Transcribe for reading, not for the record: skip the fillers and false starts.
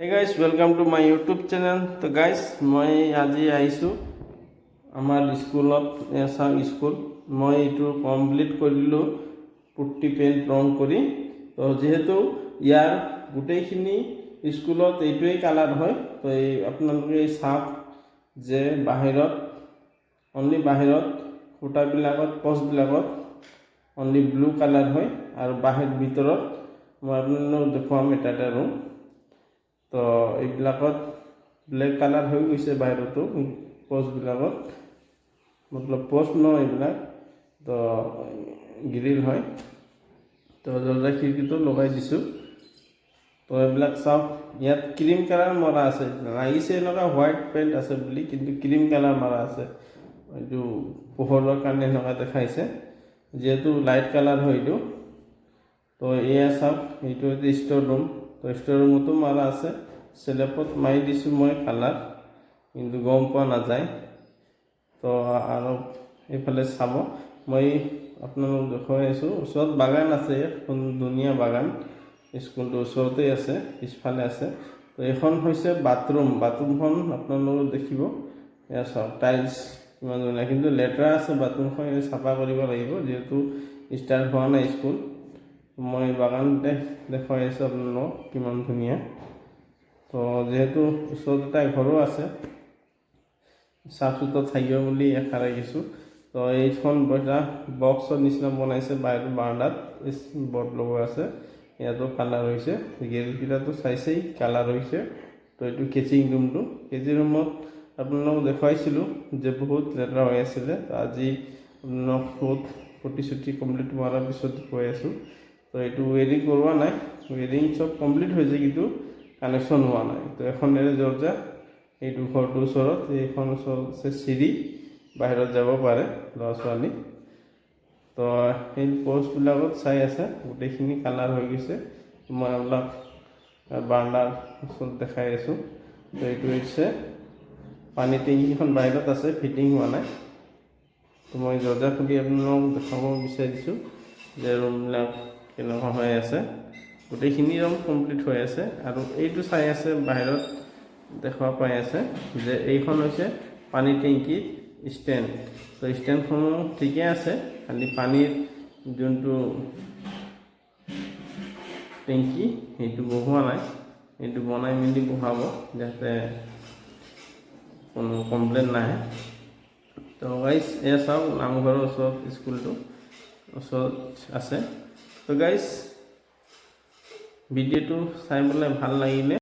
Hey guys, welcome to my YouTube channel. So guys, মই আজি আহিছো আমাৰ স্কুলত এছাম স্কুল মই এইটো কমপ্লিট কৰিলো পুট্টি পেইণ্ট ৰং কৰি। তো যেহেতু ইয়াৰ গোটেইখিনি স্কুলত এইটোৱেই কালাৰ হয়, তো এই আপোনালোকে চাওক যে বাহিৰত অনলি বাহিৰত খুঁটাবিলাকত পোষ্টবিলাকত অনলি ব্লু কালাৰ হয় আৰু ভিতৰত মই আপোনালোকক দেখুৱাম এটা ৰুম। তো এইবিলাকত ব্লেক কালাৰ হৈ গৈছে বাহিৰতো পোষ্টবিলাকত, মতলব পোষ্ট ন এইবিলাক, তো গ্ৰিল হয়। তো দৰ্জা খিৰিকীটো লগাই দিছোঁ। তো এইবিলাক চাওক, ইয়াত ক্ৰীম কালাৰ মৰা আছে, লাগিছে এনেকুৱা হোৱাইট পেইণ্ট আছে বুলি, কিন্তু ক্ৰীম কালাৰ মৰা আছে। এইটো পোহৰৰ কাৰণে এনেকুৱা দেখাইছে, যিহেতু লাইট কালাৰ হয় এইটো। তো এয়া চাওক, এইটো ষ্ট'ৰ ৰুম। তো ষ্ট'ৰ ৰুমতো মাৰা আছে, চেলেপত মাৰি দিছোঁ মই কালাৰ, কিন্তু গম পোৱা নাযায়। তো আৰু এইফালে চাব, মই আপোনালোকক দেখুৱাই আছোঁ। ওচৰত বাগান আছে, ধুনীয়া বাগান, স্কুলটোৰ ওচৰতেই আছে, পিছফালে আছে। তো এইখন হৈছে বাথৰুমখন আপোনালোকে দেখিব। এয়া চাওক, টাইলছ কিমান ধুনীয়া, কিন্তু লেতেৰা আছে বাথৰুমখন, চাফা কৰিব লাগিব, যিহেতু ষ্টাৰ্ট হোৱা নাই স্কুল। মই বাগানতে দেখুৱাই আছোঁ আপোনালোকক কিমান ধুনীয়া। তো যিহেতু ওচৰত এটা ঘৰো আছে, চাফ চুতৰা থাকিব বুলি আশা ৰাখিছোঁ। তো এইখন এটা বক্সৰ নিচিনা বনাইছে, বাৰাণ্ডাত বৰ্ড লগোৱা আছে, ইয়াতো কালাৰ হৈছে, গ্ৰিলকেইটাতো চাইছেই কালাৰ হৈছে। তো এইটো কেচিং ৰুমটো, কেচিং ৰুমত আপোনালোকক দেখুৱাইছিলোঁ যে বহুত লেতেৰা হৈ আছিলে। তো আজি আপোনালোকক বহুত প্ৰতিশ্ৰুতি কমপ্লিট হোৱাৰ পিছত কৈ আছোঁ। তো এইটো ৱেৰিং কৰোৱা নাই, ৱেৰিং চব কমপ্লিট হৈছে, কিন্তু কানেকশ্যন হোৱা নাই। তো এখন দৰ্জা এইটো ঘৰটোৰ ওচৰত, এইখন ওচৰত আছে চিৰি, বাহিৰত যাব পাৰে ল'ৰা ছোৱালী। তো সেই পোষ্টবিলাকত চাই আছে, গোটেইখিনি কালাৰ হৈ গৈছে। মই আপোনাক বাৰাণ্ডাৰ ওচৰত দেখাই আছোঁ। তো এইটো হৈছে পানী টেংকিখন বাহিৰত আছে, ফিটিং হোৱা নাই। তো মই দৰ্জা খুলি আপোনালোকক দেখাব বিচাৰিছোঁ যে ৰুমবিলাক কেনেকুৱা হৈ আছে। গোটেইখিনি ৰুম কমপ্লিট হৈ আছে। আৰু এইটো চাই আছে বাহিৰত দেখা পাই আছে যে এইখন হৈছে পানী টেংকি ষ্টেণ্ড। তো ষ্টেণ্ডসমূহ ঠিকে আছে, খালি পানীৰ যোনটো টেংকি সেইটো বহোৱা নাই, সেইটো বনাই মেলি বহাব, যাতে কোনো কমপ্লেইন নাহে। তো গাইজ এয়া চাওক, নামঘৰৰ ওচৰত স্কুলটো ওচৰত আছে। তো গাইজ ভিডিঅ'টো চাই পেলাই ভাল লাগিলে